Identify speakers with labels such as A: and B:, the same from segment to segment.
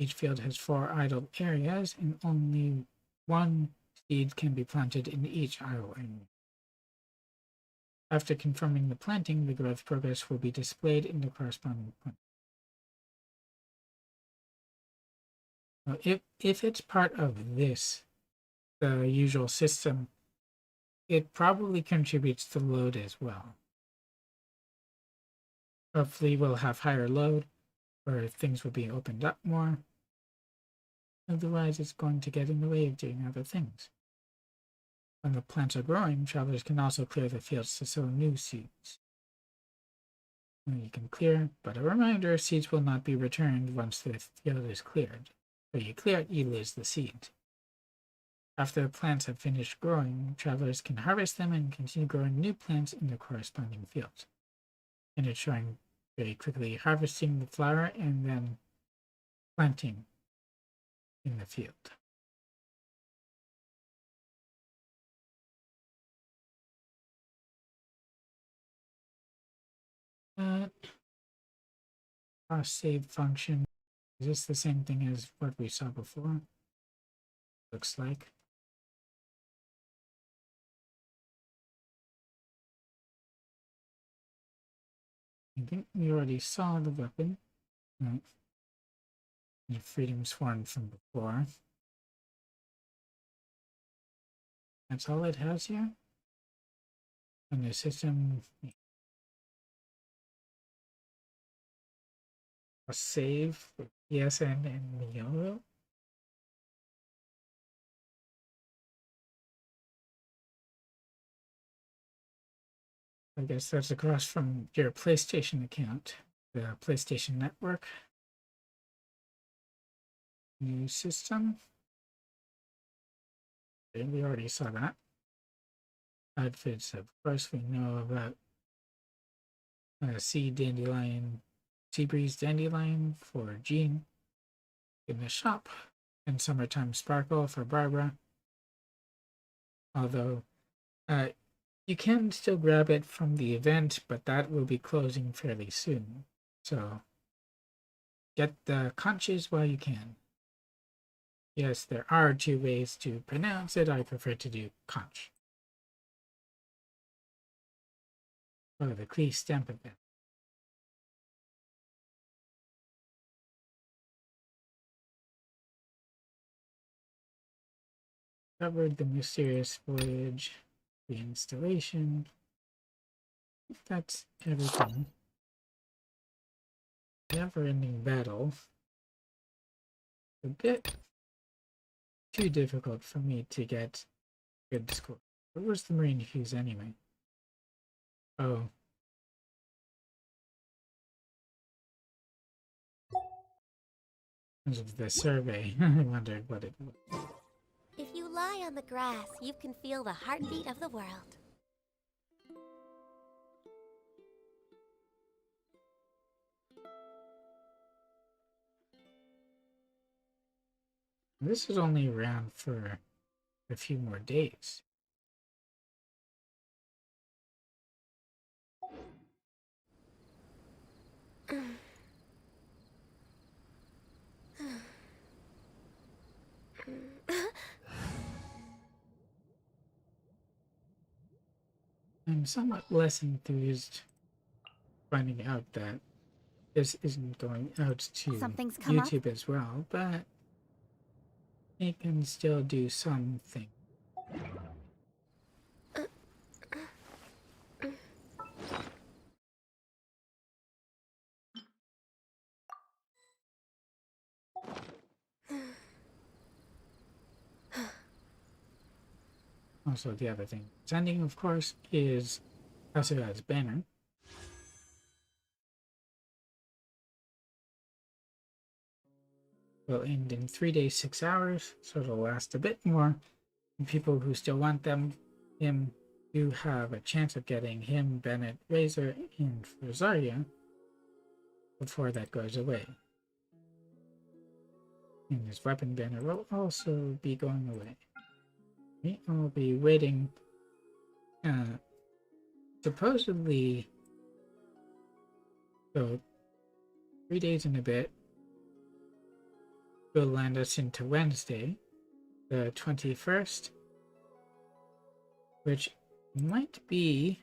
A: Each field has 4 idle areas, and only 1 seed can be planted in each idle area. After confirming the planting, the growth progress will be displayed in the corresponding point. Now, if it's part of this, the usual system, it probably contributes to load as well. Hopefully we'll have higher load, or things will be opened up more. Otherwise, it's going to get in the way of doing other things. When the plants are growing, travelers can also clear the fields to sow new seeds. You can clear, but a reminder, seeds will not be returned once the field is cleared. So you clear it, you lose the seed. After the plants have finished growing, travelers can harvest them and continue growing new plants in the corresponding fields. And it's showing very quickly harvesting the flower and then planting in the field. Our save function, is this the same thing as what we saw before? Looks like. I think we already saw the weapon. Right. The Freedom Sworn from before. That's all it has here? And the system... A save for PSN and Miyoyo? I guess that's across from your PlayStation account, the PlayStation Network. New system. And we already saw that. Outfits, of course, we know about Sea Breeze Dandelion for Jean in the shop, and Summertime Sparkle for Barbara. Although you can still grab it from the event, but that will be closing fairly soon. So get the conches while you can. Yes, there are 2 ways to pronounce it. I prefer to do conch. Oh, the Cree stamp event. Covered the mysterious voyage, the installation. That's everything. Neverending Battle. A bit too difficult for me to get good score. Where was the Marine Fuse anyway? Oh. Because of the survey, I wondered what it was.
B: If you lie on the grass, you can feel the heartbeat of the world.
A: This is only around for a few more days. I'm somewhat less enthused finding out that this isn't going out to YouTube as well, but it can still do something. Also, the other thing it's ending, of course, is Asuga's banner. Will end in 3 days, 6 hours, so it'll last a bit more. And people who still want him do have a chance of getting him, Bennett, Razor, and Rosaria before that goes away. And his weapon banner will also be going away. I'll be waiting, supposedly, so 3 days and a bit, will land us into Wednesday, the 21st, which might be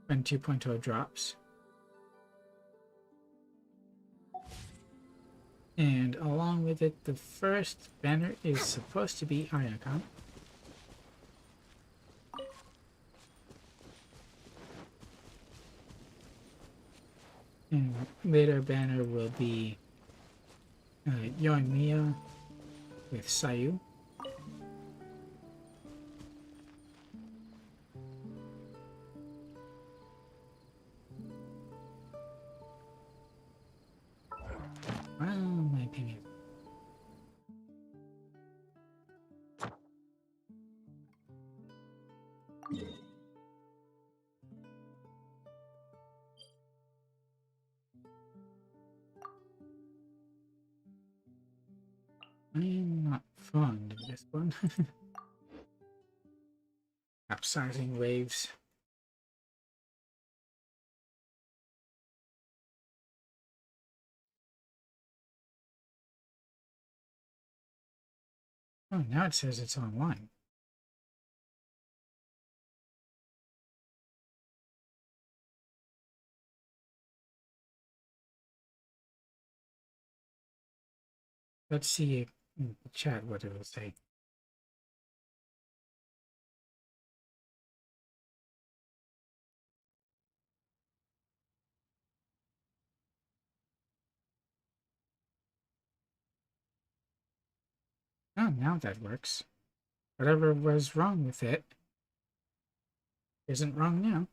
A: when 2.0 drops. And along with it, the first banner is supposed to be Ayaka. And later banner will be Yoimiya with Sayu. Well, my opinion. I am not fond of this one. Capsizing waves. Oh, now it says it's online. Let's see in the chat what it will say. Oh, now that works. Whatever was wrong with it isn't wrong now.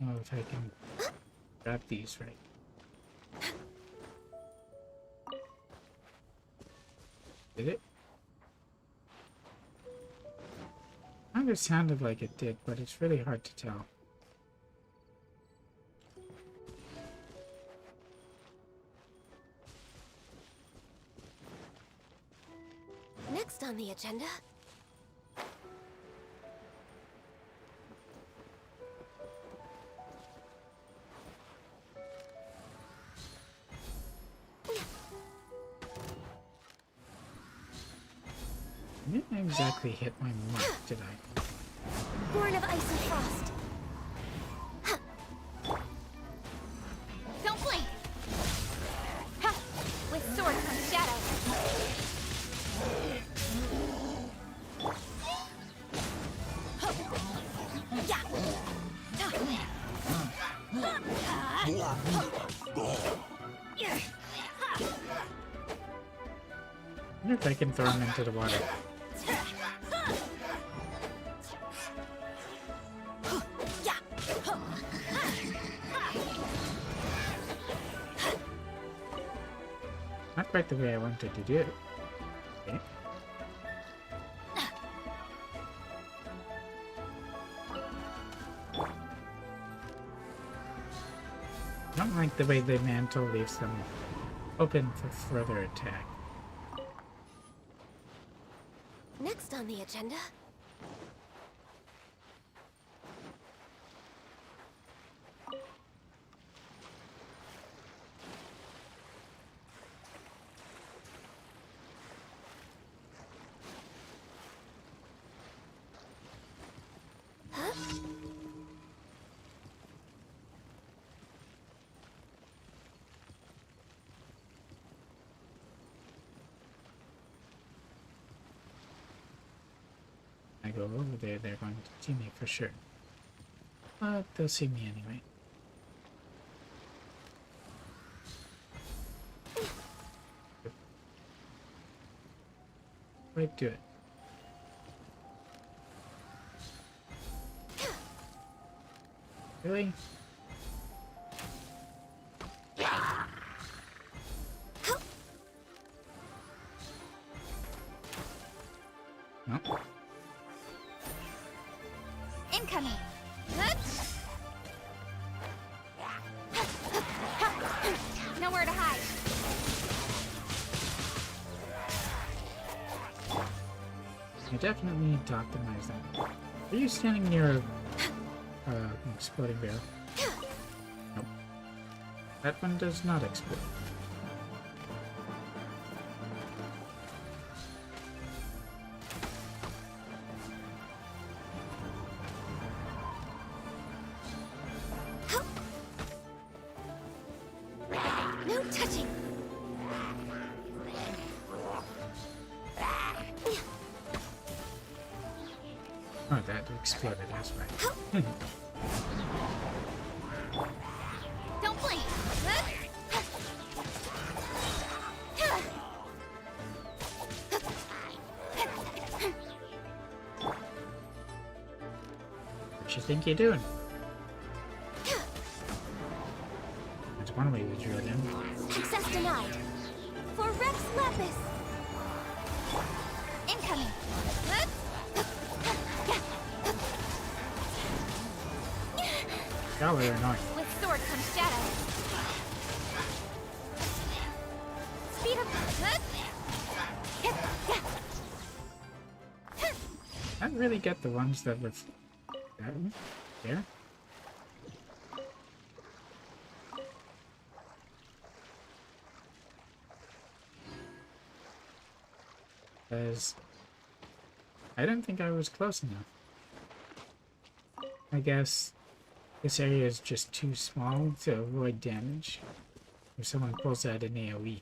A: Oh, if I can grab these right. Did it? Kind of sounded like it did, but it's really hard to tell.
B: Next on the agenda.
A: I didn't exactly hit my mark, did I?
B: Born of ice and frost. Don't blink! Ha! With sword comes shadow.
A: I wonder if I can throw him into the water. Not quite the way I wanted to do it. Okay. I don't like the way the mantle leaves them open for further attack.
B: Next on the agenda.
A: I go over there, they're going to see me for sure. But they'll see me anyway. Right to it. Really? No.
C: Incoming! Huh? Nowhere to hide.
A: I definitely need to optimize that. Are you standing near an exploding barrel? Nope. That one does not explode.
B: No touching.
A: Oh, that exploded, that's right.
C: Don't blink! Huh?
A: What you think you're doing? That's one way to drill in.
B: Access denied. For Rex Lapis.
C: Incoming! Huh?
A: Y'all are annoying.
C: With sword comes shadow. Speed up! Huh?
A: I don't really get the ones that were that one there. Because I don't think I was close enough. I guess this area is just too small to avoid damage if someone pulls out an AoE.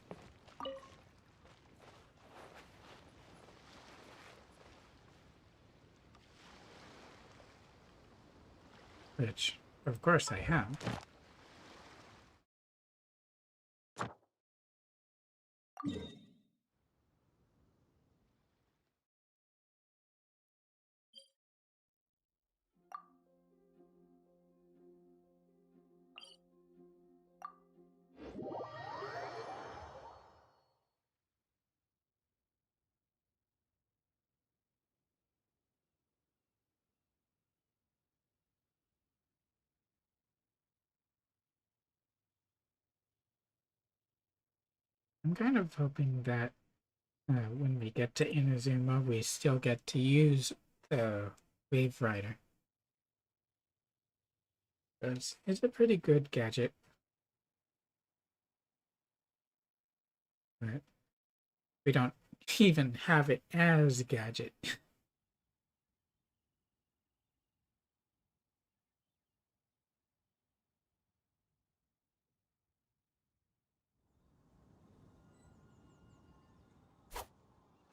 A: Which, of course, I have. I'm kind of hoping that when we get to Inazuma, we still get to use the Wave Rider. Because it's a pretty good gadget. But we don't even have it as a gadget.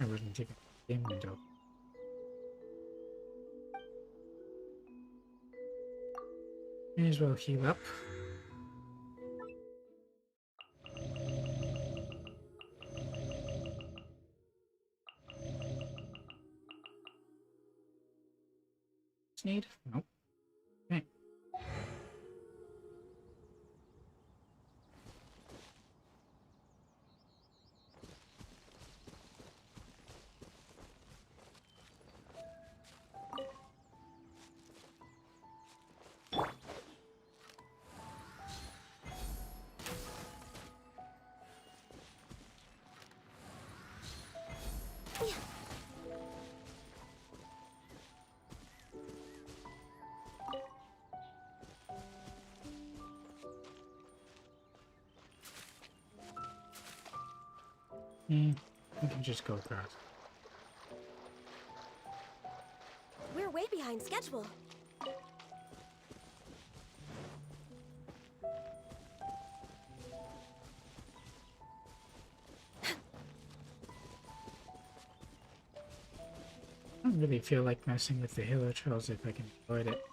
A: I wouldn't take a game window. May as well heal up. Need? Nope. Okay. We can just go across.
B: We're way behind schedule.
A: I don't really feel like messing with the Hilo Trolls if I can avoid it.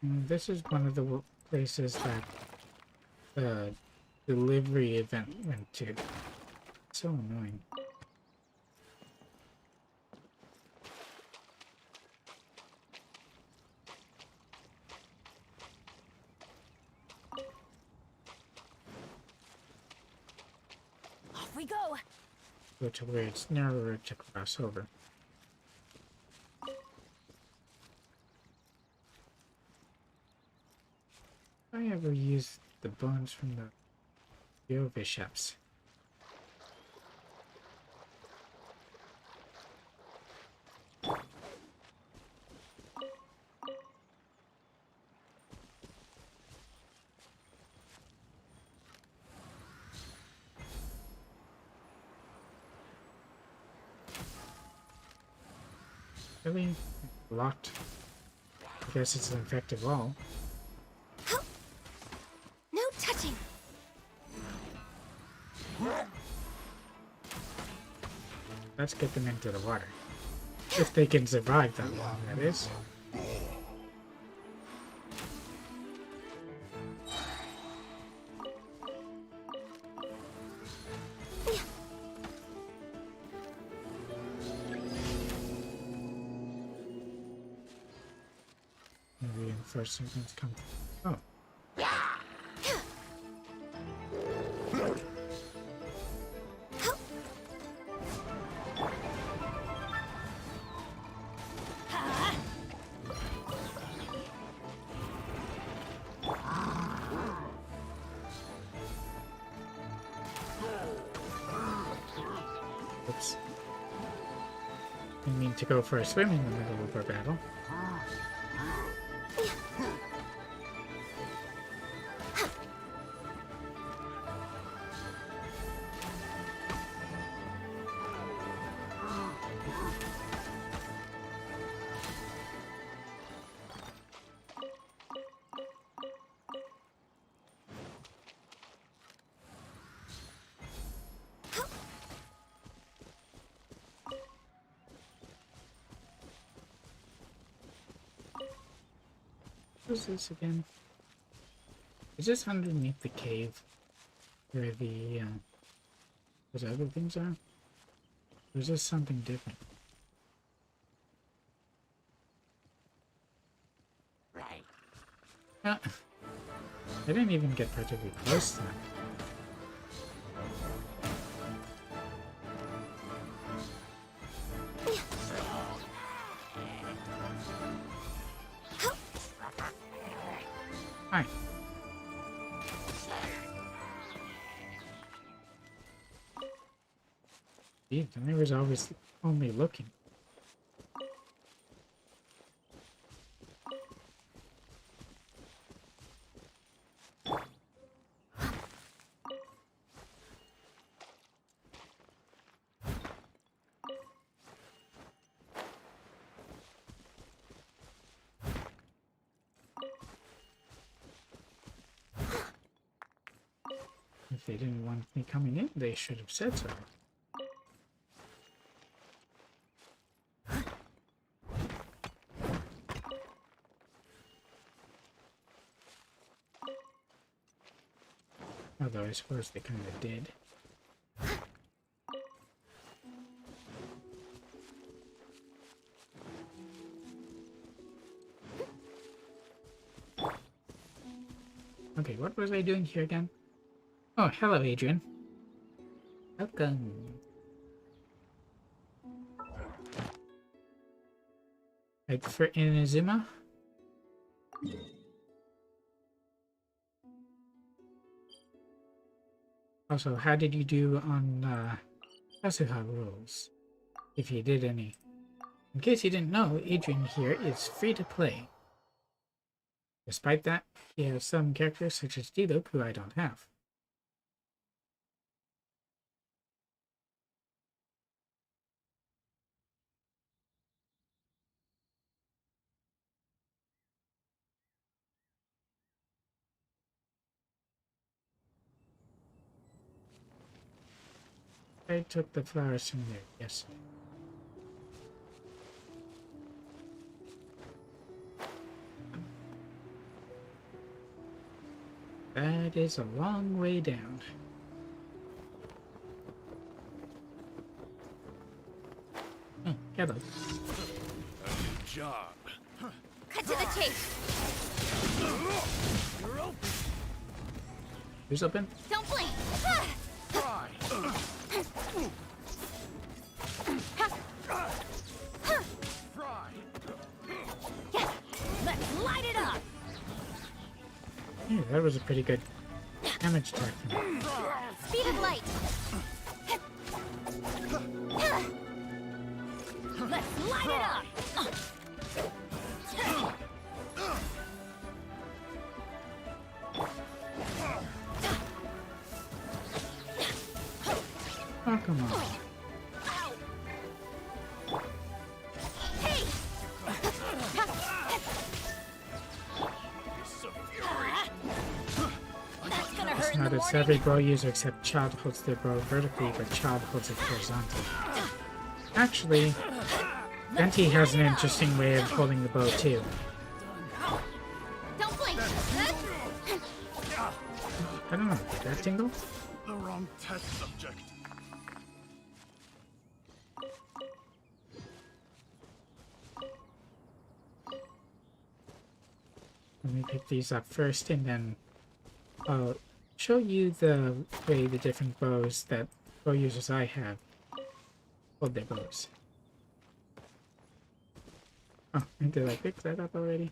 A: This is one of the places that the delivery event went to. So annoying.
C: we go.
A: Go to where it's narrower to cross over. I ever use the bones from the bishops. Really? Locked. I guess it's an effective wall.
C: No touching.
A: Let's get them into the water. If they can survive that long, that is. Reinforcements come. Oh. Oops. I mean to go for a swim in the middle of our battle. What is this again? Is this underneath the cave where the those other things are? Or is this something different?
B: Right.
A: I didn't even get particularly close to that. Hi. Gee, I was always only looking. If they didn't want me coming in, they should have said so. Although I suppose they kind of did. Okay, what was I doing here again? Oh, hello, Adrian. Welcome. Like for Inazuma? Also, how did you do on COPPA Rules? If you did any. In case you didn't know, Adrian here is free to play. Despite that, he has some characters such as D-Loop who I don't have. I took the flowers from there, yes. That is a long way down. Oh, hello.
D: Good job.
C: Cut to the chase.
D: You're open.
A: Who's open?
C: Don't blink.
D: Try.
C: Yeah, let's light it up.
A: Yeah, that was a pretty good damage attack from me.
C: Speed of light. Let's light it up.
A: Oh, come on.
C: Hey! That's gonna hurt in the
A: Notice
C: morning.
A: every bow user except Child holds their bow vertically, but Child holds it horizontally. Actually, Venti has an interesting way of holding the bow too.
C: Don't blink.
A: I don't know, did that tingle?
D: The wrong test subject.
A: Let me pick these up first, and then I'll show you the way the different bows that bow users I have hold their bows. Oh, did I pick that up already?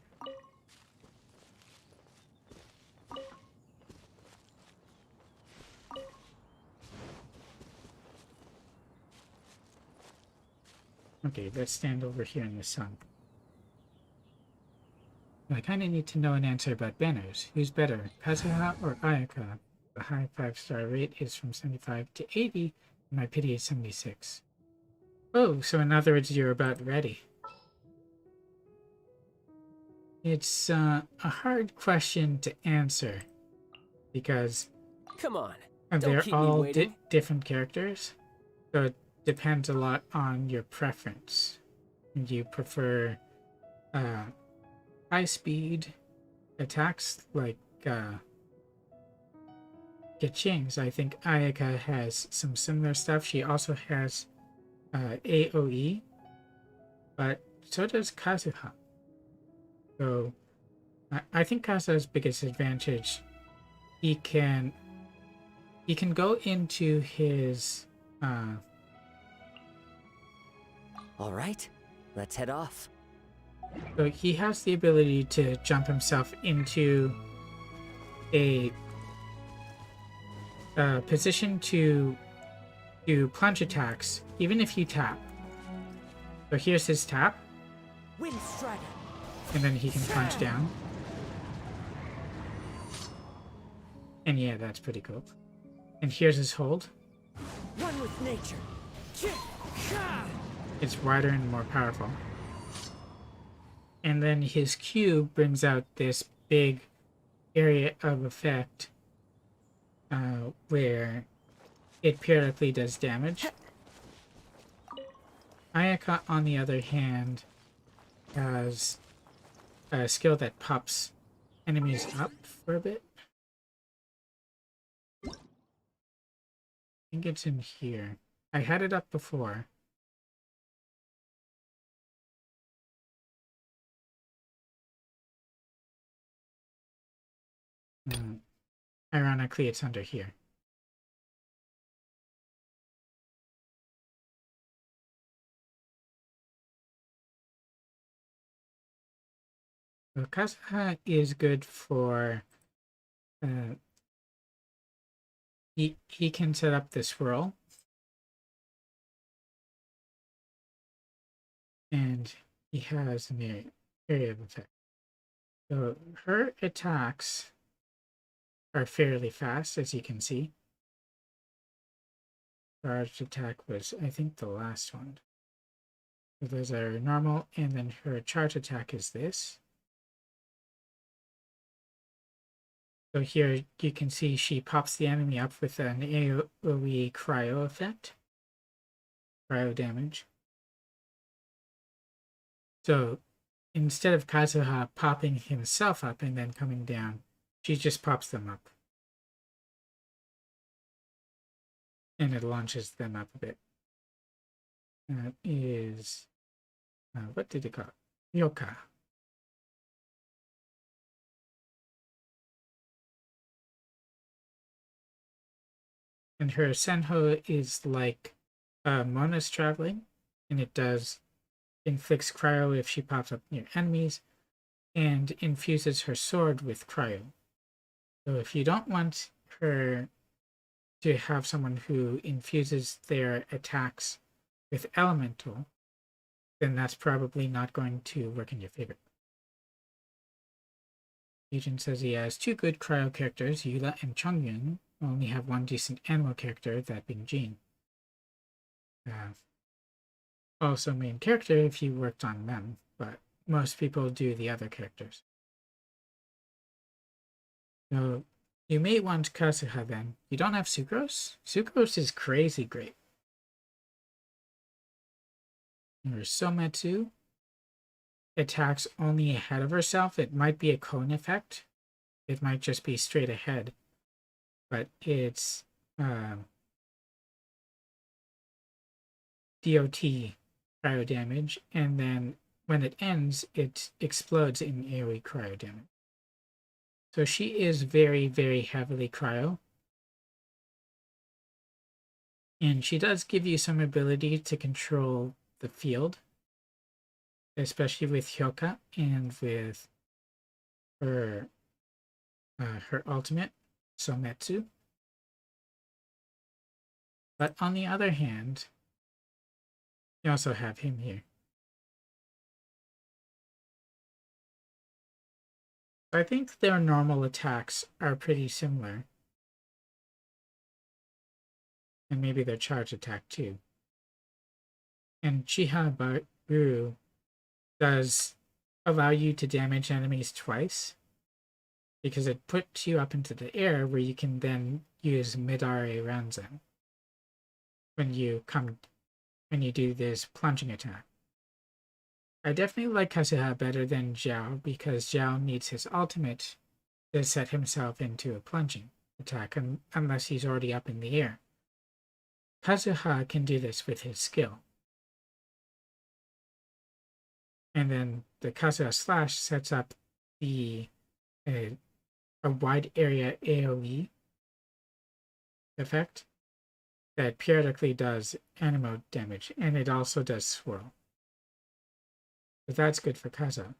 A: Okay, let's stand over here in the sun. I kind of need to know an answer about banners. Who's better, Kazuha or Ayaka? The high 5-star rate is from 75 to 80, and my pity is 76. Oh, so in other words, you're about ready. It's a hard question to answer, because
E: Come on. Don't
A: they're
E: keep me
A: all
E: waiting.
A: different characters, so it depends a lot on your preference. Do you prefer high speed attacks like Genshin's? I think Ayaka has some similar stuff. She also has AoE, but so does Kazuha. So I think Kazuha's biggest advantage, he can go into his
E: All right, let's head off.
A: so he has the ability to jump himself into a position to do plunge attacks, even if you tap. So here's his tap,
E: Wind Strider.
A: and then he can plunge down. And yeah, that's pretty cool. And here's his hold.
E: One with nature.
A: It's wider and more powerful. And then his Q brings out this big area of effect where it periodically does damage. Ayaka, on the other hand, has a skill that pops enemies up for a bit. I think it's in here. I had it up before. Ironically, it's under here. So Kazuha is good for he can set up the swirl, and he has an area of effect. So her attacks are fairly fast, as you can see. Charged attack was, I think, the last one. So those are normal, and then her charge attack is this. So here you can see she pops the enemy up with an AoE cryo effect. Cryo damage. So instead of Kazuha popping himself up and then coming down, she just pops them up. And it launches them up a bit. That is... what did it call it? Yoka. And her Senho is like Mona's traveling, and it does inflicts cryo if she pops up near enemies, and infuses her sword with cryo. So if you don't want her to have someone who infuses their attacks with elemental, then that's probably not going to work in your favor. Legion says he has 2 good cryo characters, Yula and Chongyun. Only have 1 decent animal character, that being Jean. Also main character if you worked on them, but most people do the other characters. So you may want Kazuha then. You don't have Sucrose? Sucrose is crazy great. There's Sometsu. Attacks only ahead of herself. It might be a cone effect. It might just be straight ahead. But it's DOT cryo damage, and then when it ends, it explodes in AoE cryo damage. So she is very, very heavily cryo. And she does give you some ability to control the field, especially with Hyoka and with her ultimate, Sometsu. But on the other hand, you also have him here. I think their normal attacks are pretty similar. And maybe their charge attack too. And Chihabaru does allow you to damage enemies twice, because it puts you up into the air where you can then use Midare Ranzen when you do this plunging attack. I definitely like Kazuha better than Zhao, because Zhao needs his ultimate to set himself into a plunging attack unless he's already up in the air. Kazuha can do this with his skill. And then the Kazuha Slash sets up a wide area AoE effect that periodically does anemo damage, and it also does swirl. But that's good for Kazuha.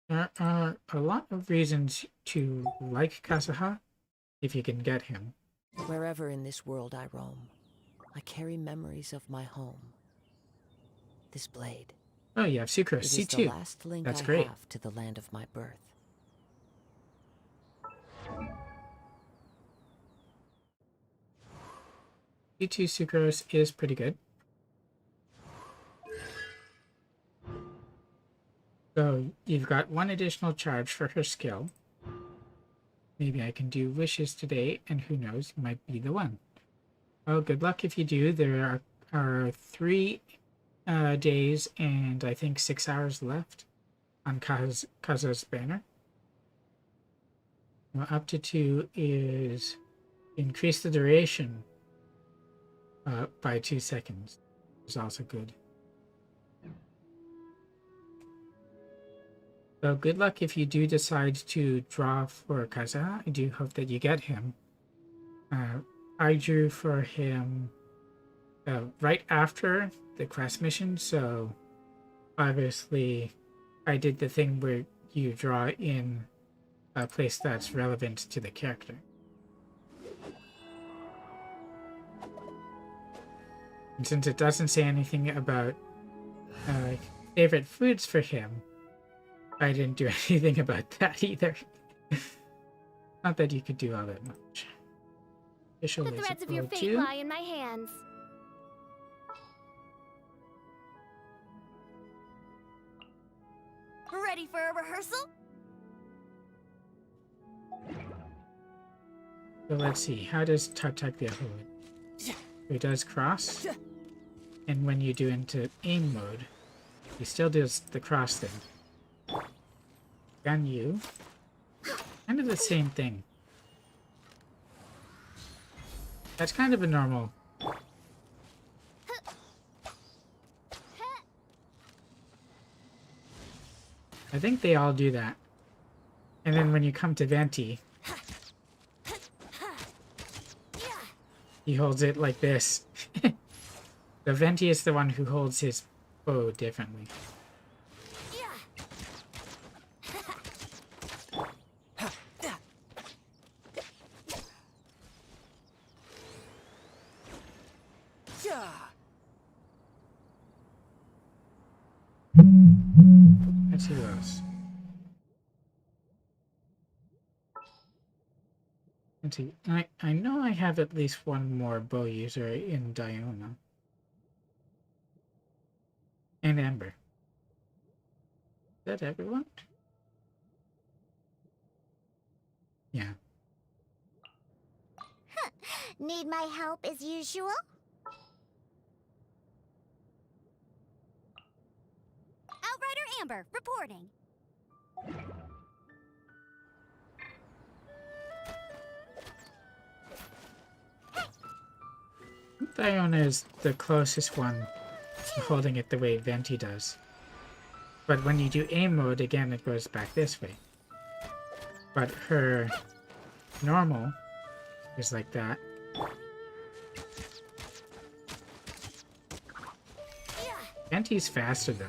A: There are a lot of reasons to like Kazuha if you can get him.
E: Wherever in this world I roam, I carry memories of my home. This blade.
A: Oh, you have Sucrose,
E: It is
A: C2.
E: the last link
A: That's
E: I
A: great.
E: have to the land of my birth.
A: C2 Sucrose is pretty good. So you've got 1 additional charge for her skill. Maybe I can do wishes today, and who knows, it might be the one. Well, good luck if you do. There are 3 days and I think 6 hours left on Kazuha's banner. Well, up to 2 is increase the duration by 2 seconds. Is also good. So good luck if you do decide to draw for Kazuha. I do hope that you get him. I drew for him right after the quest mission, so obviously I did the thing where you draw in a place that's relevant to the character. And since it doesn't say anything about favorite foods for him, I didn't do anything about that either. Not that you could do all that much. Official
B: The
A: laser
B: threads of your
A: blow
B: fate
A: 2.
B: lie in my hands. Ready for a rehearsal?
A: So let's see, how does Tartaglia hold? It does cross, and when you do into aim mode, he still does the cross thing. Ganyu, kind of the same thing. That's kind of a normal. I think they all do that. And then when you come to Venti, He holds it like this. The Venti is the one who holds his bow differently. Let's see those. Let's see. I know I have at least one more bow user in Diona. And Amber. Is that everyone? Yeah.
B: Need my help as usual?
C: Outrider Amber, reporting.
A: Diona is the closest one to holding it the way Venti does. But when you do aim mode, again, it goes back this way. But her normal is like that. Venti's faster, though.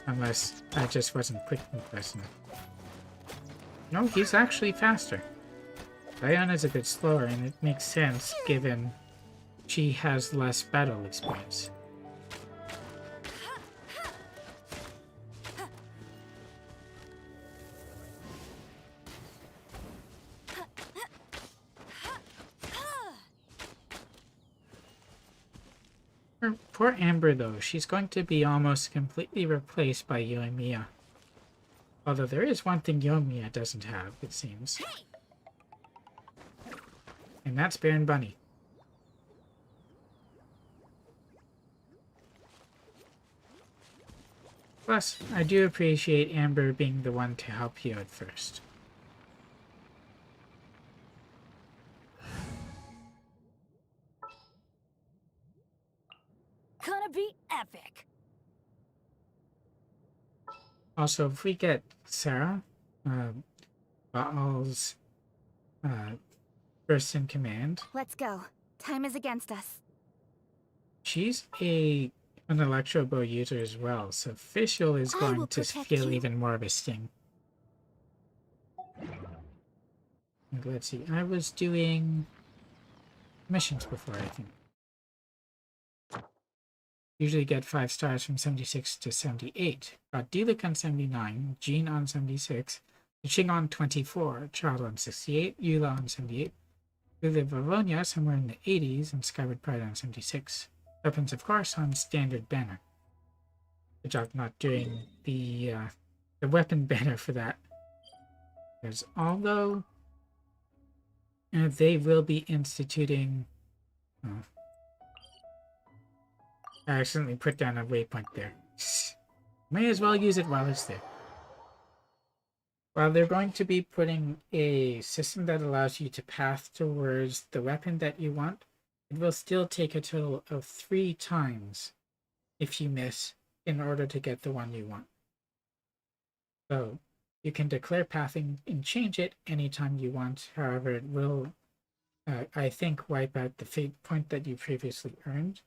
A: Unless I just wasn't quick enough. No, he's actually faster. Diona's a bit slower, and it makes sense given she has less battle experience. Poor Amber, though, she's going to be almost completely replaced by Yoimiya. Although there is one thing Yoimiya doesn't have, it seems. And that's Baron Bunny. Plus, I do appreciate Amber being the one to help you at first.
C: Gonna be epic.
A: Also, if we get Sarah, Baal's first in command,
C: Let's go. Time is against us.
A: she's an electro bow user as well, so Fischl is
B: I
A: going
B: will
A: to
B: protect
A: feel
B: you.
A: even more of a sting. And let's see, I was doing missions before, I think. Usually get 5 stars from 76 to 78. Got Diluc on 79, Jean on 76, Xing on 24, Child on 68, Eula on 78, Lily Vavonia somewhere in the 80s, and Skyward Pride on 76. Weapons, of course, on standard banner. Good job not doing the weapon banner for that. Because although they will be instituting... I accidentally put down a waypoint there. May as well use it while it's there. While they're going to be putting a system that allows you to path towards the weapon that you want, it will still take a total of 3 times if you miss in order to get the one you want. So you can declare pathing and change it anytime you want. However, it will, I think, wipe out the fate point that you previously earned.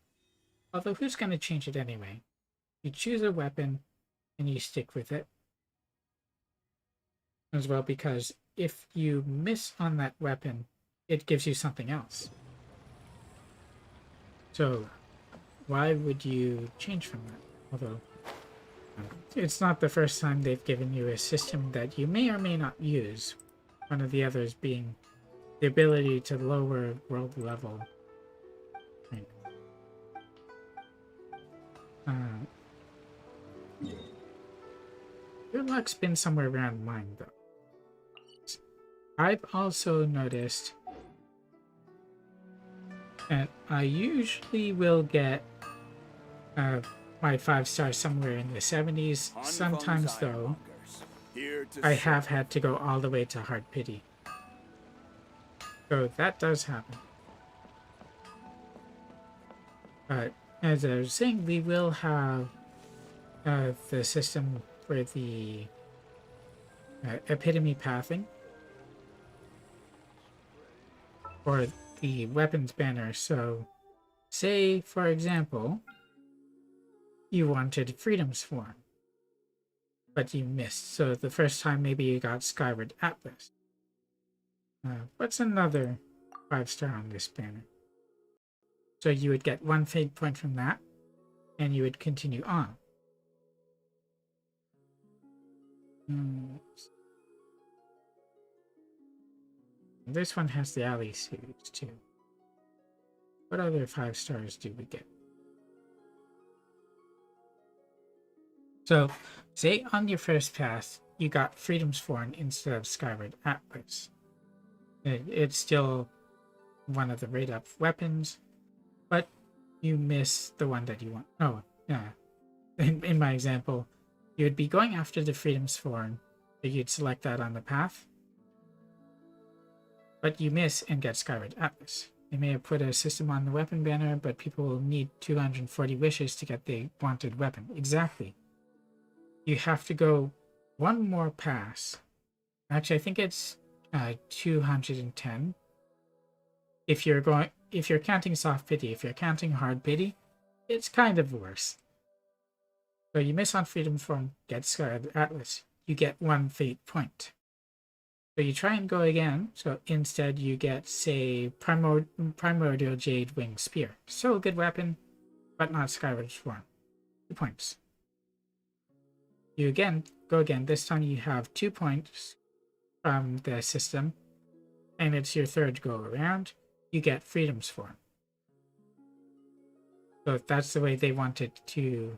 A: Although, who's going to change it anyway? You choose a weapon, and you stick with it. As well, because if you miss on that weapon, it gives you something else. So, why would you change from that? Although, it's not the first time they've given you a system that you may or may not use. One of the others being the ability to lower world level. Your luck's been somewhere around mine, though. I've also noticed that I usually will get my 5 stars somewhere in the 70s. Sometimes, though, I have had to go all the way to Hard Pity. So that does happen. But as I was saying, we will have the system for the epitome pathing. or the weapons banner. So, say, for example, you wanted Freedom Swarm, but you missed. So the first time maybe you got Skyward Atlas. What's another 5-star on this banner? So you would get 1 fate point from that, and you would continue on. This one has the alley series too. What other 5 stars do we get? So, say on your first pass, you got Freedom Sworn instead of Skyward Atlas. It's still one of the rate-up weapons, but you miss the one that you want. Oh, yeah. In my example, you would be going after the Freedom Sworn, so you'd select that on the path, but you miss and get Skyward Atlas. They may have put a system on the weapon banner, but people will need 240 wishes to get the wanted weapon. Exactly. You have to go one more pass. Actually, I think it's 210. If you're counting soft pity, if you're counting hard pity, it's kind of worse. So you miss on Freedom Form, get Skyward Atlas. You get 1 fate point. So you try and go again. So instead you get, say, Primordial Jade Wing Spear. Still a good weapon, but not Skyward Swarm. 2 points. You go again. This time you have 2 points from the system, and it's your third go around. You get Freedom Swarm. So that's the way they want it to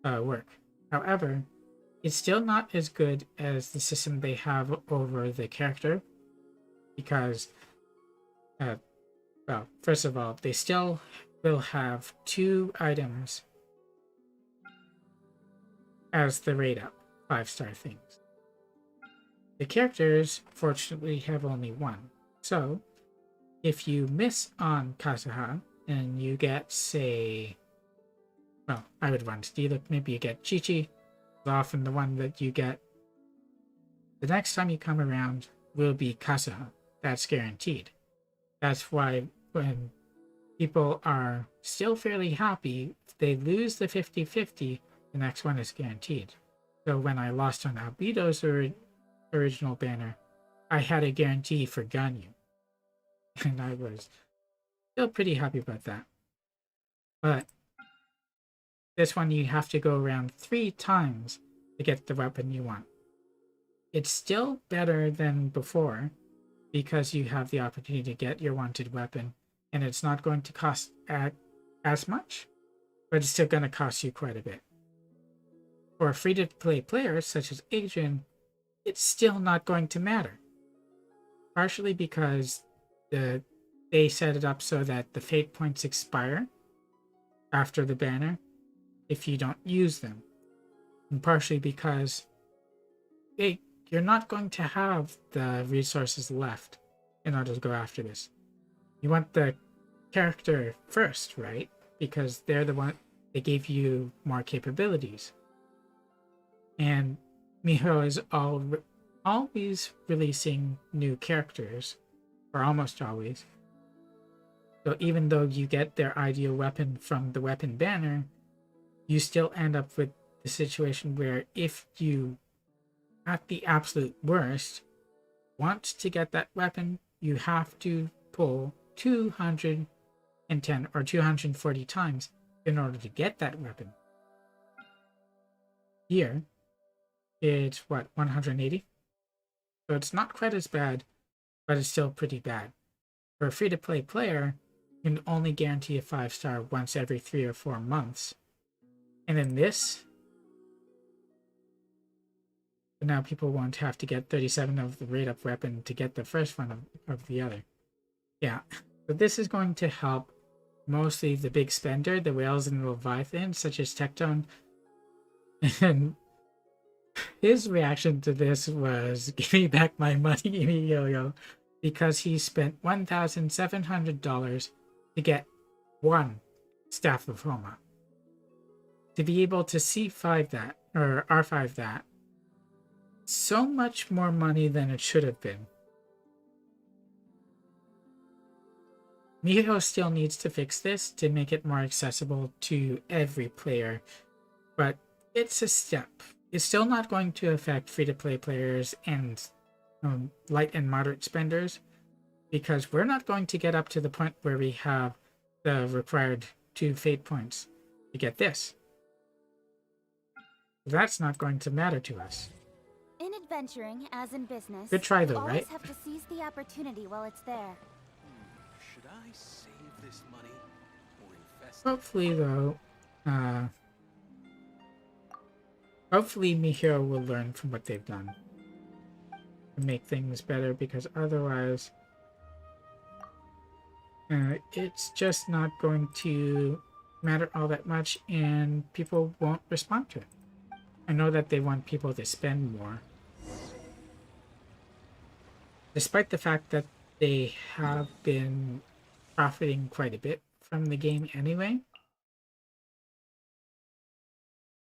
A: work. However, it's still not as good as the system they have over the character, because, well, first of all, they still will have 2 items as the rate up 5-star things. The characters, fortunately, have only 1. So, if you miss on Kazuha, and you get, say, well, I would run Steelix, maybe you get Chi-Chi, often the one that you get. The next time you come around will be Kazuha. That's guaranteed. That's why when people are still fairly happy, if they lose the 50-50, the next one is guaranteed. So when I lost on Albedo's original banner, I had a guarantee for Ganyu. And I was still pretty happy about that. But this one you have to go around 3 times to get the weapon you want. It's still better than before because you have the opportunity to get your wanted weapon, and it's not going to cost as much, but it's still going to cost you quite a bit. For free-to-play players such as Adrian, it's still not going to matter. Partially because they set it up so that the fate points expire after the banner if you don't use them. And partially because you're not going to have the resources left in order to go after this. You want the character first, right? Because they're the one that gave you more capabilities. And Miho is always releasing new characters, or almost always. So even though you get their ideal weapon from the weapon banner, you still end up with the situation where if you, at the absolute worst, want to get that weapon, you have to pull 210 or 240 times in order to get that weapon. Here, it's what, 180? So it's not quite as bad, but it's still pretty bad. For a free-to-play player, you can only guarantee a 5-star once every 3 or 4 months. And in this, now people won't have to get 37 of the rate-up weapon to get the first one of the other. Yeah, but this is going to help mostly the big spender, the whales and the Leviathan, such as Tectone. And his reaction to this was, give me back my money, give me yo-yo, because he spent $1,700 to get 1 Staff of Homa. To be able to C5 that, or R5 that, so much more money than it should have been. Miho still needs to fix this to make it more accessible to every player, but it's a step. It's still not going to affect free-to-play players and light and moderate spenders, because we're not going to get up to the point where we have the required 2 fate points to get this. That's not going to matter to us.
C: In adventuring, as in business,
A: Good try though,
C: you always
A: right?
C: have to seize the opportunity while it's there.
D: Should I save this money or invest?
A: Hopefully, though, hopefully Mihiro will learn from what they've done to make things better, because otherwise, it's just not going to matter all that much, and people won't respond to it. I know that they want people to spend more, despite the fact that they have been profiting quite a bit from the game anyway.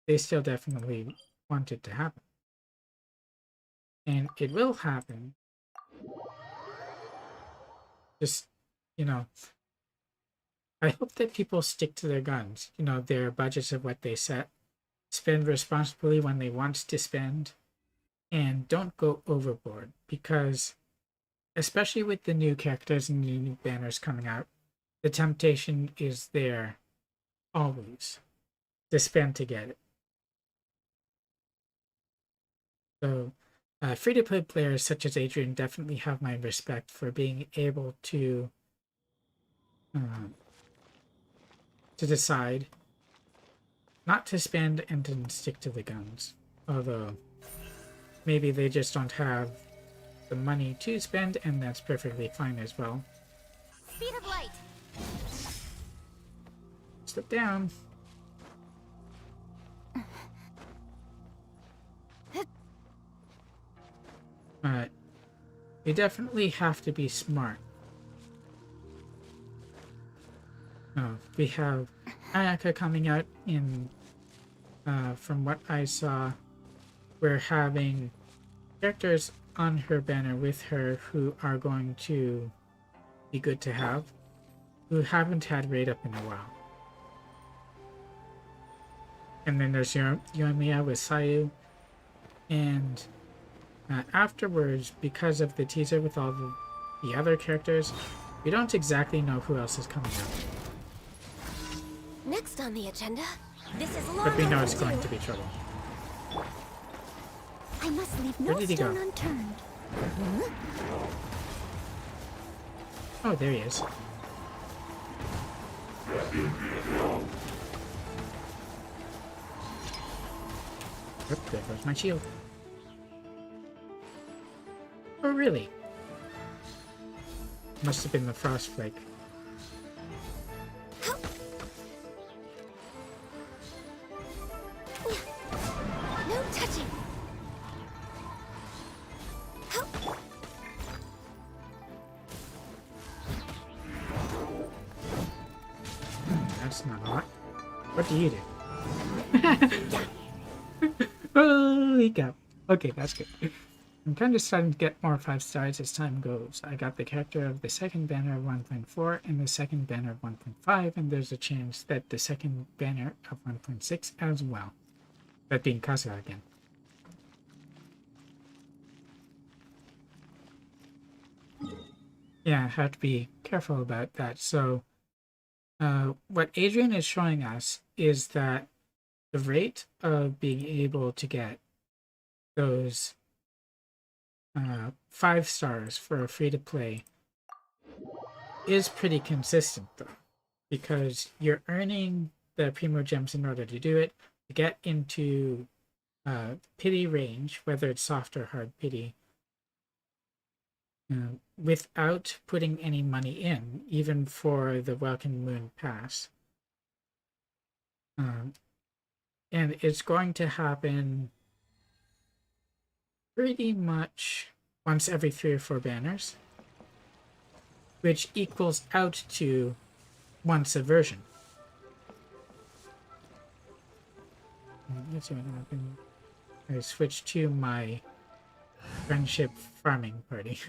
A: They still definitely want it to happen. And it will happen. Just, you know, I hope that people stick to their guns, you know, their budgets of what they set, spend responsibly when they want to spend, and don't go overboard, because especially with the new characters and the new banners coming out, the temptation is there always to spend to get it. So free-to-play players such as Adrian definitely have my respect for being able to decide not to spend and to stick to the guns. Although maybe they just don't have the money to spend, and that's perfectly fine as well.
C: Speed of light!
A: Step down. Alright. We definitely have to be smart. Oh, we have Ayaka coming out in, from what I saw, we're having characters on her banner with her who are going to be good to have, who haven't had raid up in a while. And then there's Yoimiya with Sayu, and afterwards, because of the teaser with all the other characters, we don't exactly know who else is coming out.
B: Next on the agenda, this is long
A: But we know it's
B: overdue.
A: going to be trouble.
C: I must leave
A: Where
C: no
A: did he go?
C: stone unturned.
A: Oh, there he is. Oop, there goes my shield. Oh, really? Must have been the frost flake.
B: No touching.
A: That's not a lot. What do you do? Holy cow. Okay, that's good. I'm kind of starting to get more 5 stars as time goes. I got the character of the second banner of 1.4 and the second banner of 1.5, and there's a chance that the second banner of 1.6 as well. That being Kazuha again. Yeah, I have to be careful about that. So, what Adrian is showing us is that the rate of being able to get those 5 stars for a free-to-play is pretty consistent, though, because you're earning the Primo Gems in order to do it, to get into pity range, whether it's soft or hard pity, without putting any money in, even for the Welcome Moon Pass. And it's going to happen pretty much once every 3 or 4 banners, which equals out to once a version. Let's see what happened. I switched to my friendship farming party.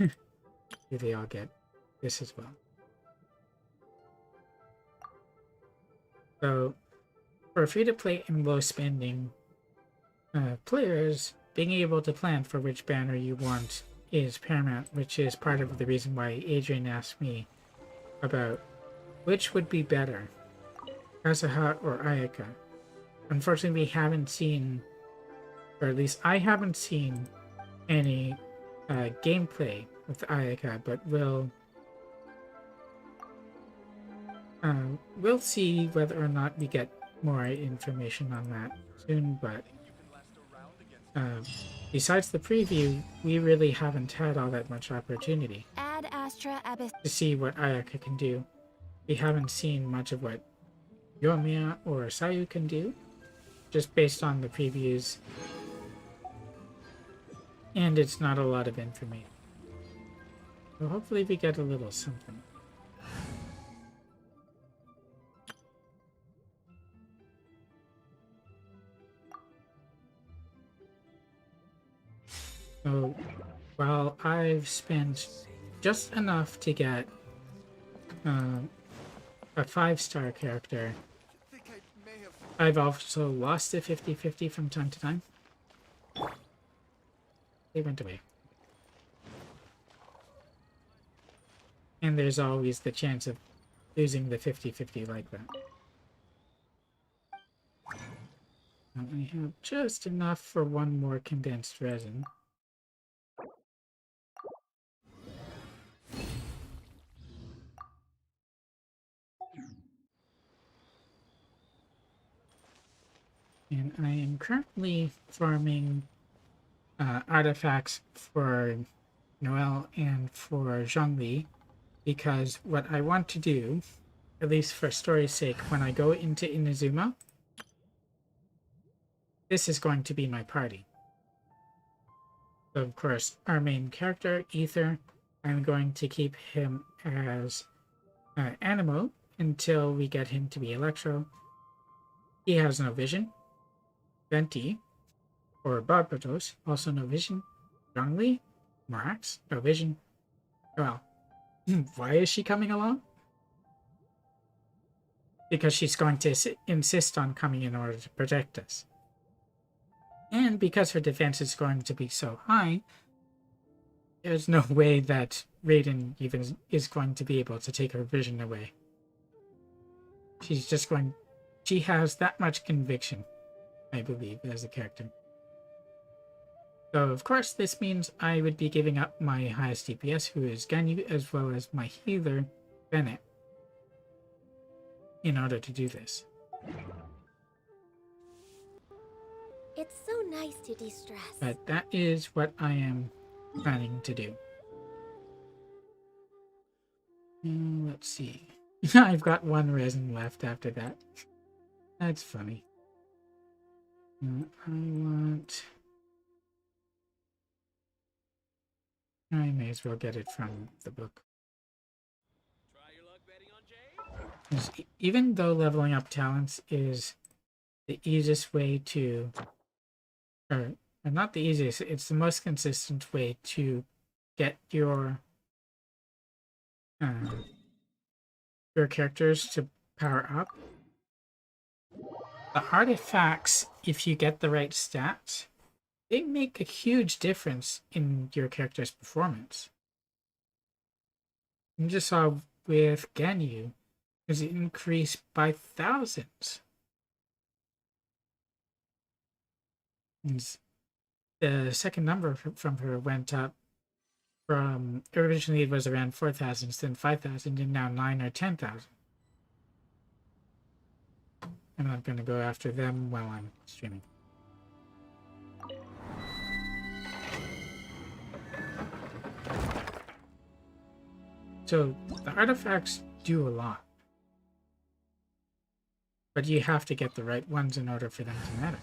A: Do they all get this as well? So, for free-to-play and low-spending players, being able to plan for which banner you want is paramount, which is part of the reason why Adrian asked me about which would be better, Kazuha or Ayaka. Unfortunately, we haven't seen, or at least I haven't seen, any gameplay with Ayaka, but we'll see whether or not we get more information on that soon. But besides the preview, we really haven't had all that much opportunity
C: Ad Astra Abyss.
A: to see what Ayaka can do. We haven't seen much of what Yoimiya or Sayu can do, just based on the previews, and it's not a lot of information. So hopefully we get a little something. So while I've spent just enough to get a 5-star character, I've also lost a 50-50 from time to time. They went away. And there's always the chance of losing the 50-50 like that. Now I have just enough for one more condensed resin. And I am currently farming artifacts for Noelle and for Zhongli, because what I want to do, at least for story's sake, when I go into Inazuma, this is going to be my party. So of course, our main character, Ether, I'm going to keep him as Animo until we get him to be Electro. He has no vision. Venti, or Barbatos, also no vision. Zhongli, Morax, no vision. Well, why is she coming along? Because she's going to insist on coming in order to protect us. And because her defense is going to be so high, there's no way that Raiden even is going to be able to take her vision away. She has that much conviction, I believe, as a character. So, of course, this means I would be giving up my highest DPS, who is Ganyu, as well as my healer, Bennett, in order to do this.
B: It's so nice to de-stress.
A: But that is what I am planning to do. Let's see. I've got one resin left after that. That's funny. I may as well get it from the book.
D: Try your luck betting on Jade?
A: 'Cause even though leveling up talents is the easiest way to, or not the easiest, it's the most consistent way to get your characters to power up. The artifacts, if you get the right stats, they make a huge difference in your character's performance. You just saw with Ganyu, because it increased by thousands. And the second number from her went up from, originally it was around 4,000, then 5,000, and now 9 or 10,000. I'm not going to go after them while I'm streaming. So the artifacts do a lot, but you have to get the right ones in order for them to matter.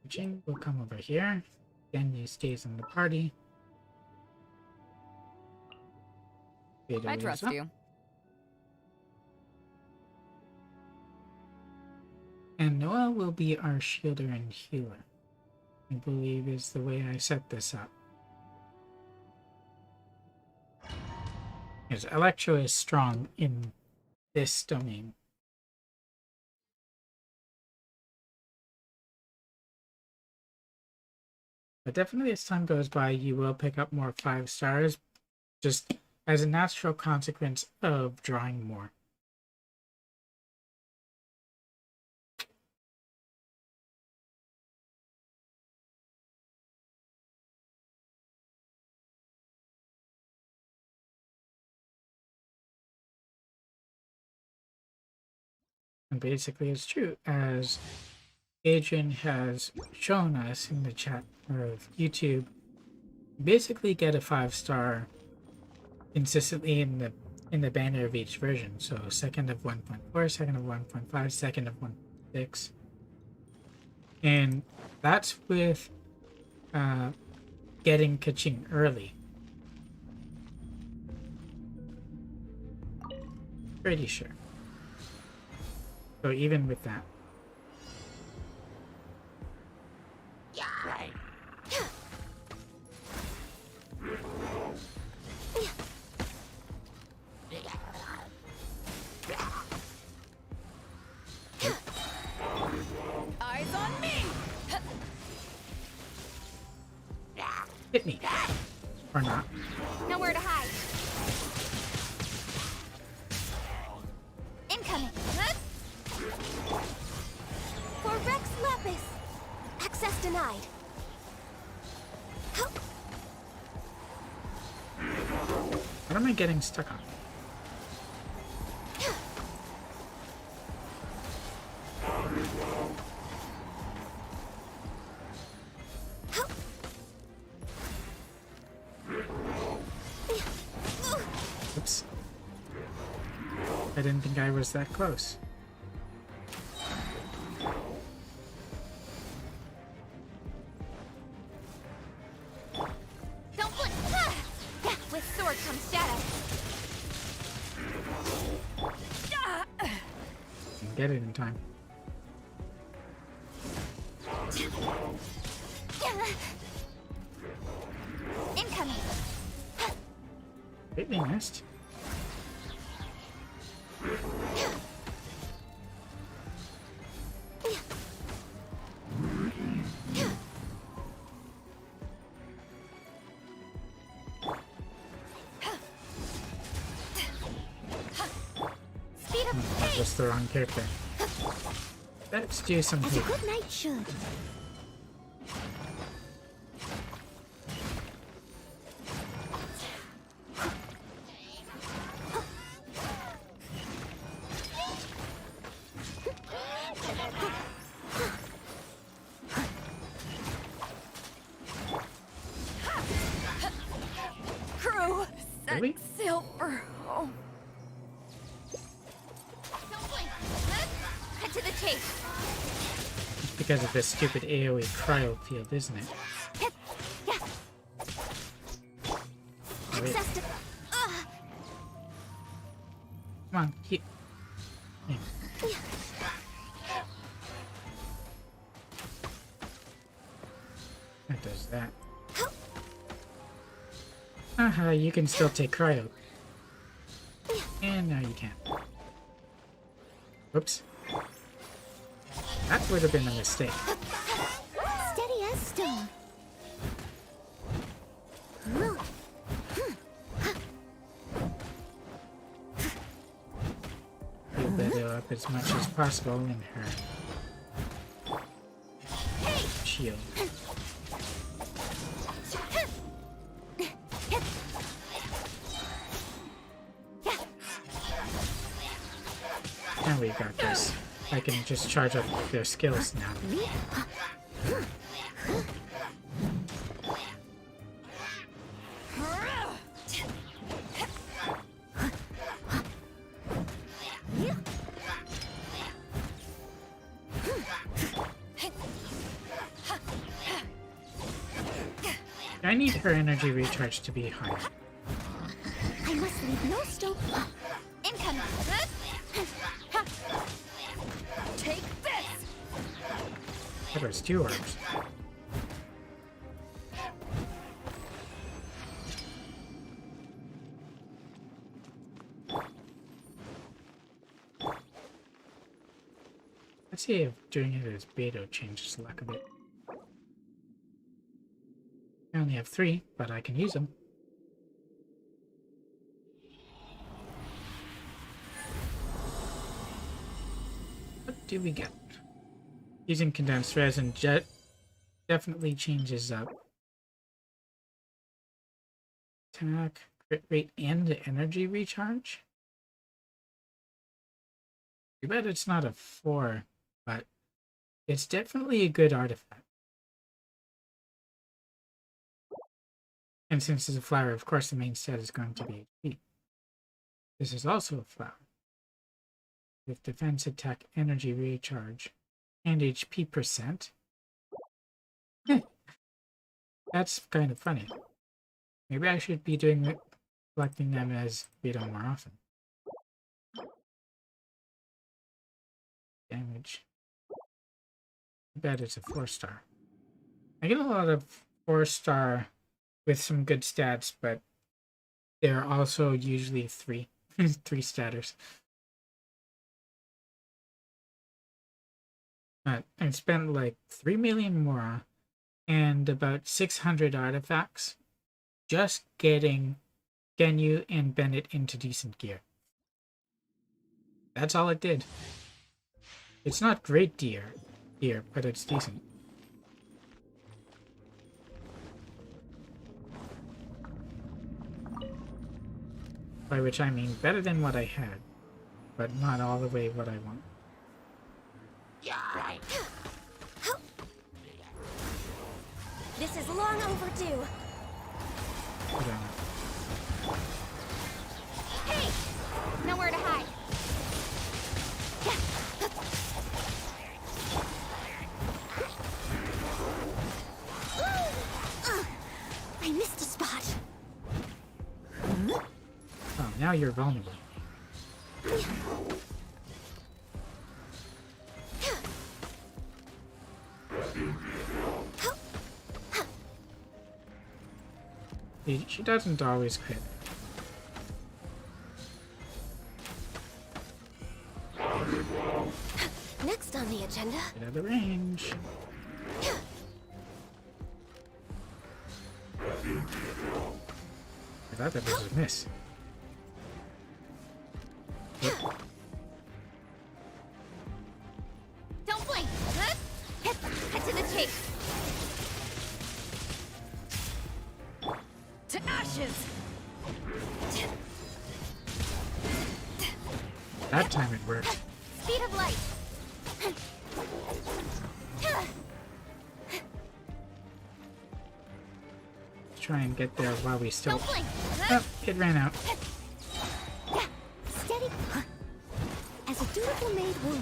A: Jing will come over here. Genyu stays in the party. Veda
F: I
A: is
F: trust
A: up.
F: you.
A: And Noelle will be our shielder and healer, I believe is the way I set this up. Because Electro is strong in this domain. But definitely as time goes by, you will pick up more 5 stars, just as a natural consequence of drawing more. And basically it's true, as Adrian has shown us in the chat of YouTube, basically get a 5-star consistently in the banner of each version. So second of 1.4, second of 1.5, second of 1.6. And that's with getting Kaching early. Pretty sure. So even with that.
C: Eyes on me!
A: Hit me. Or not.
C: Nowhere to hide. Incoming.
B: For Rex Lapis. Access denied.
A: What am I getting stuck on? Oops. I didn't think I was that close.
C: Don't blink! Ah! With sword comes shadow.
A: Didn't get it in time.
C: Incoming.
A: Completely missed.
C: Speed up
A: That was the wrong character. Let's do some
B: As a
A: healing.
B: good knight should.
C: crew.
A: Really?
C: Silver. Oh. Don't blink. Cut to the chase.
A: It's because of this stupid AoE cryo field, isn't it?
B: Yeah.
A: Oh, wait.
B: Access to.
A: Come on, keep. Yeah. That does that. Haha, you can still take cryo. And now you can't. Whoops. That would have been a mistake.
B: Steady as stone.
A: You better up as much as possible in her shield. Now we got this. I can just charge up their skills now. I need her energy recharge to be higher.
B: I must leave no stone.
C: Incoming. Take this.
A: That was 2 orbs. Let's see if doing it as beta changes the luck of it. I only have 3, but I can use them. What do we get? Using condensed resin definitely changes up attack, crit rate, and energy recharge. Too bad it's not a 4, but it's definitely a good artifact. And since it's a flower, of course the main stat is going to be HP. This is also a flower. With defense, attack, energy recharge, and HP percent. That's kind of funny. Maybe I should be collecting them as beta more often. Damage. I bet it's a 4-star. I get a lot of 4-star with some good stats, but they're also usually 3 statters. But I spent like 3 million more and about 600 artifacts just getting Genyu and Bennett into decent gear. That's all it did. It's not great gear, but it's decent. By which I mean better than what I had, but not all the way what I want.
B: This is long overdue.
C: Hey! Nowhere to hide.
B: I missed a spot.
A: Oh, now you're vulnerable. She doesn't always quit.
B: Next on the agenda.
A: Get out of the range. I thought that was a miss.
C: Don't blink. Head to the chase. To ashes.
A: That time it worked.
C: Speed of light.
A: Let's try and get there while we still...
C: Don't blink.
A: Oh, it ran out.
B: Steady. As a dutiful maid would.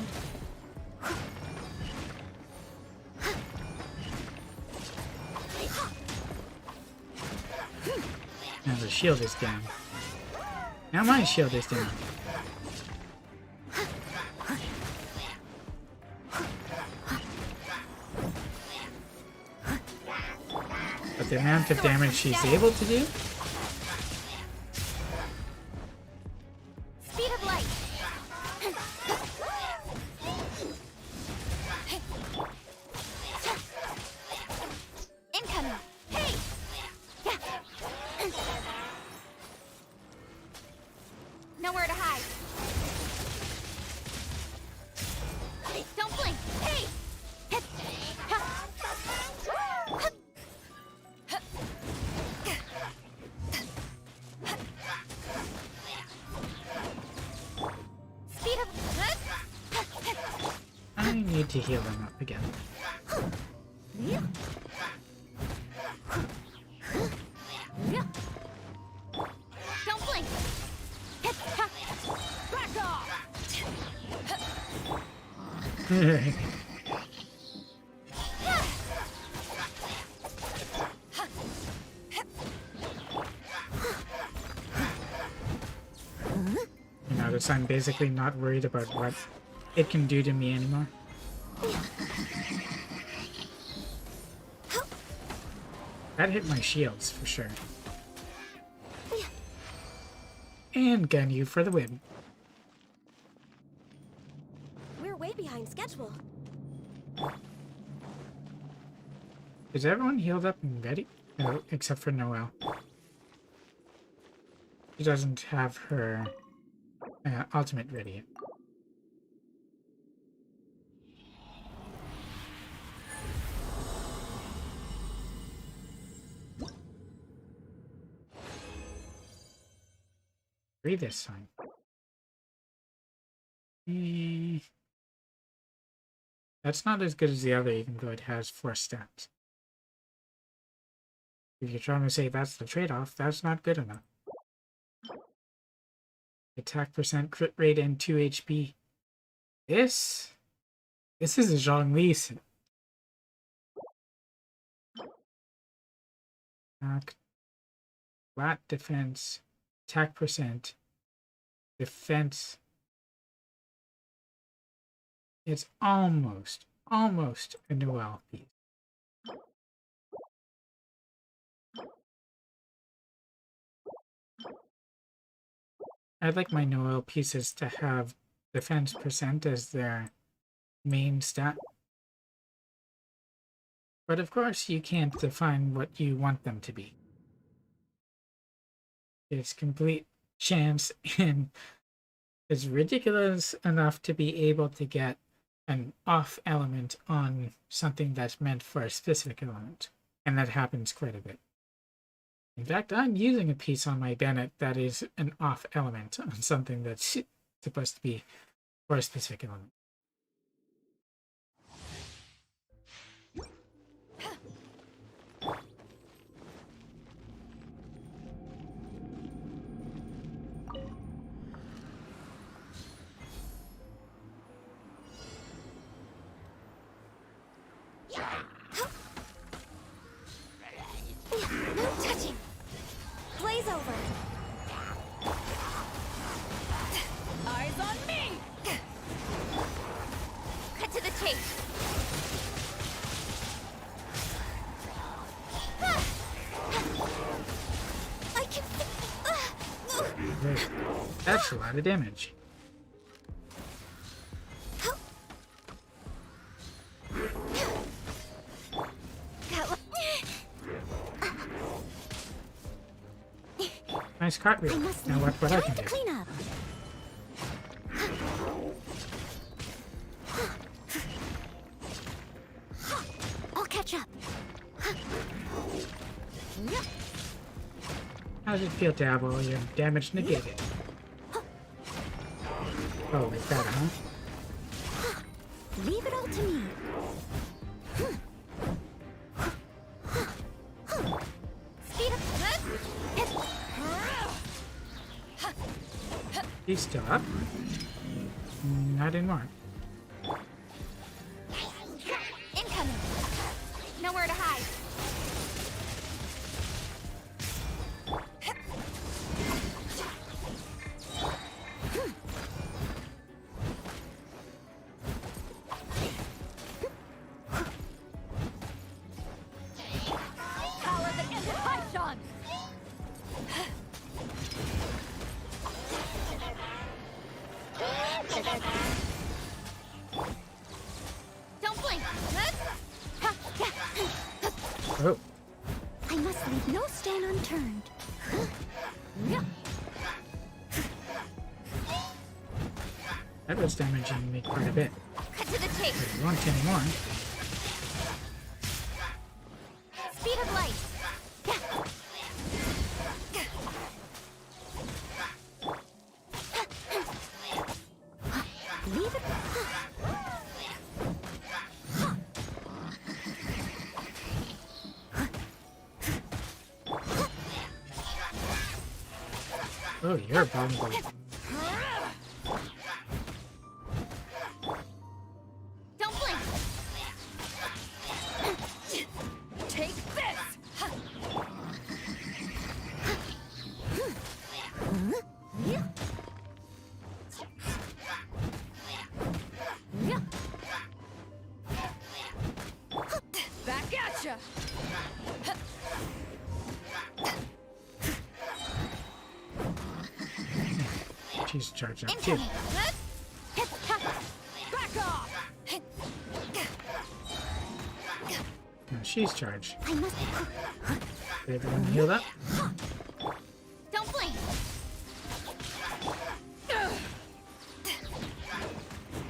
A: Now the shield is down. Now my shield is down. But the amount of damage she's able to do?
C: Speed of light. Incoming. Hey! Nowhere to hide. Don't blink. Hey! Speed of...
A: I need to heal them up again.
C: Don't blink. Back off.
A: You notice I'm basically not worried about what it can do to me anymore. That hit my shields for sure. And Genyu for the win.
B: We're waiting. way behind schedule.
A: Is everyone healed up and ready? No, except for Noelle. She doesn't have her ultimate ready yet. Read this time. That's not as good as the other, even though it has 4 stats. If you're trying to say that's the trade-off, that's not good enough. Attack percent, crit rate, and 2 HP. This is a Zhongli. Flat defense, attack percent, defense. It's almost a Noelle piece. I'd like my Noelle pieces to have defense percent as their main stat. But of course, you can't define what you want them to be. It's complete chance, and it's ridiculous enough to be able to get an off element on something that's meant for a specific element. And that happens quite a bit. In fact, I'm using a piece on my Bennett that is an off element on something that's supposed to be for a specific element.
B: No touching. Blaze over.
C: Eyes on me! Cut to the chase.
B: I can.
A: That's a lot of damage. Nice cartwheel.
B: I must
A: Now
B: leave.
A: what I
B: Time
A: can
B: to
A: do.
B: clean up. I'll catch up.
A: How does it feel to have all your damage negated? Oh, like that, huh?
B: Leave it all to me.
C: Speed up.
A: He's still up. Not anymore.
C: Incoming. Nowhere to hide. Power that ends at Python. Don't blink.
A: Oh,
B: I must leave no stone unturned.
A: that was damaging me quite a bit.
C: Cut to the chase.
A: If you want any more,
C: Speed of light.
B: Leave it.
A: oh, you're vulnerable.
C: Don't blink. Take this. Back at ya.
A: She's charged up too.
C: Incoming. Back Back off!
A: Now she's charged.
B: I must.
A: Did everyone heal up?
C: Don't blink!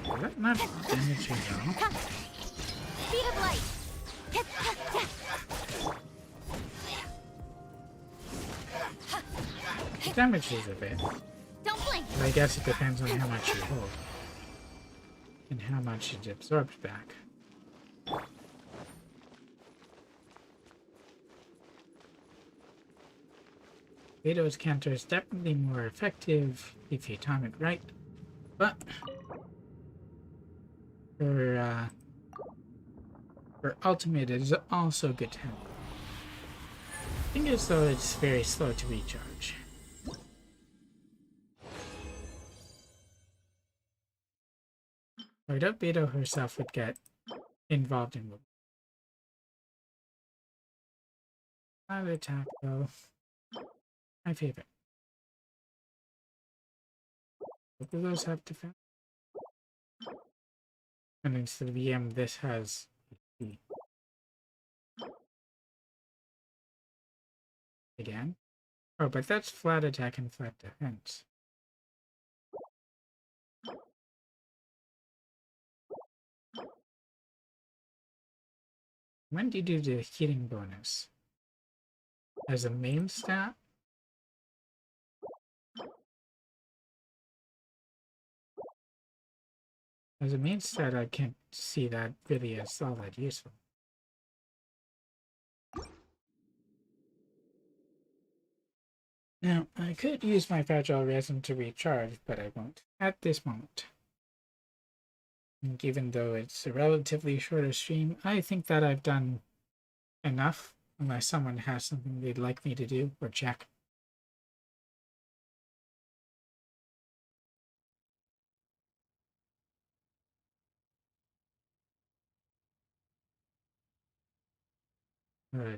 A: Is that not damage you know?
B: Speed of light.
A: It damages a bit.
C: Don't blink!
A: But I guess it depends on how much you hold. And how much it absorbs back. Veto's counter is definitely more effective if you time it right, but her ultimate is also good to have. I think as though it's very slow to recharge. I doubt Beto herself would get involved in that attack though. My favorite. Both of those have defense. And instead of EM, this has HP. Again. Oh, but that's flat attack and flat defense. When do you do the healing bonus? As a main stat? As a main stat, I can't see that really as all that useful. Now, I could use my fragile resin to recharge, but I won't at this moment. And even though it's a relatively shorter stream, I think that I've done enough, unless someone has something they'd like me to do or check.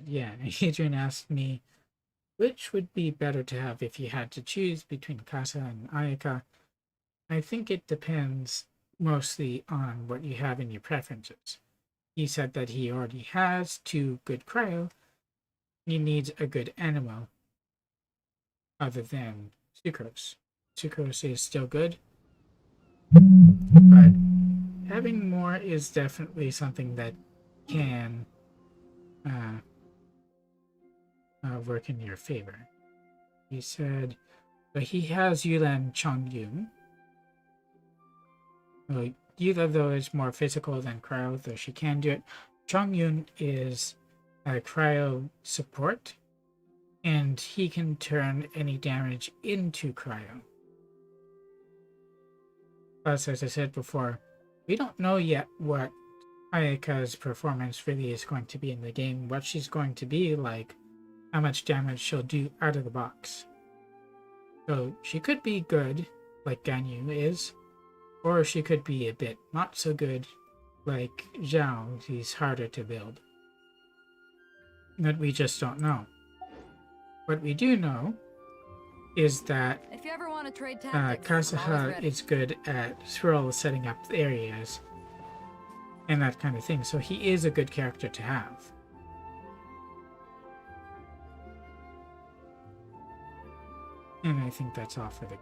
A: Yeah, Adrian asked me which would be better to have if you had to choose between Kasa and Ayaka. I think it depends mostly on what you have in your preferences. He said that he already has 2 good cryo. He needs a good animal other than Sucrose. Sucrose is still good, but having more is definitely something that can work in your favor. He said, but he has Yulan Chongyun. Well, Yula, though, is more physical than cryo, though she can do it. Chongyun is a cryo support, and he can turn any damage into cryo. Plus, as I said before, we don't know yet what Ayaka's performance really is going to be in the game, what she's going to be like, how much damage she'll do out of the box. So she could be good, like Ganyu is, or she could be a bit not so good, like Zhao. He's harder to build. But we just don't know. What we do know is that
C: If you ever want to trade tactics, I'm always
A: Kazuha
C: ready.
A: is good at Swirl setting up areas and that kind of thing, so he is a good character to have. And I think that's all for the good.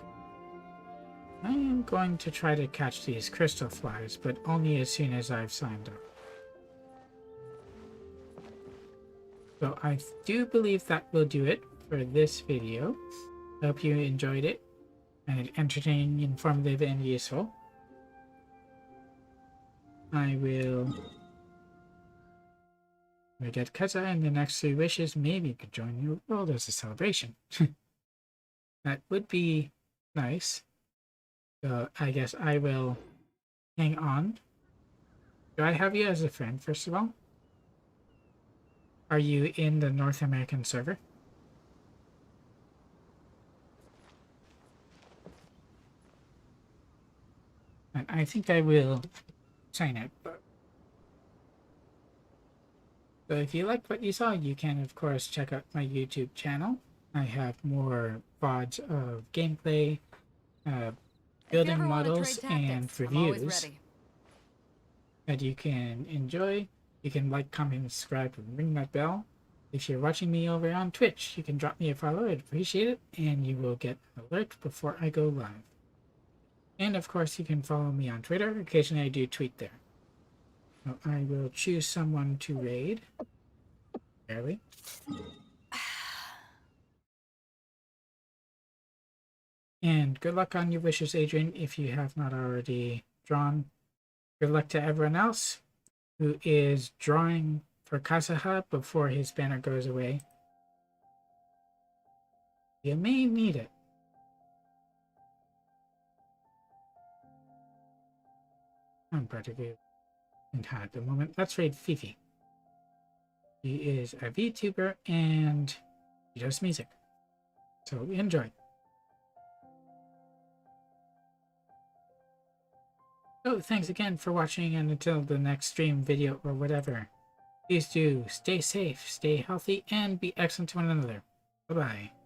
A: I am going to try to catch these crystal flies, but only as soon as I've signed up. So I do believe that will do it for this video. Hope you enjoyed it, and entertaining, informative, and useful. I will get Kaza and the next 3 wishes. Maybe you could join your world as a celebration. That would be nice. So I guess I will hang on. Do I have you as a friend, first of all? Are you in the North American server? And I think I will sign up. So if you liked what you saw, you can of course check out my YouTube channel. I have more VODs of gameplay,
C: If you
A: building
C: ever wanna
A: models,
C: trade
A: and
C: tactics, I'm always
A: reviews.
C: ready.
A: that you can enjoy. You can like, comment, and subscribe, and ring that bell. If you're watching me over on Twitch, you can drop me a follow. I'd appreciate it, and you will get an alert before I go live. And of course, you can follow me on Twitter. Occasionally, I do tweet there. So I will choose someone to raid. Barely. And good luck on your wishes, Adrian, if you have not already drawn. Good luck to everyone else who is drawing for Kasaha before his banner goes away. You may need it. I'm particularly in hot at the moment. Let's raid Fifi. She is a VTuber and she does music. So enjoy. So thanks again for watching, and until the next stream, video, or whatever, please do stay safe, stay healthy, and be excellent to one another. Bye-bye.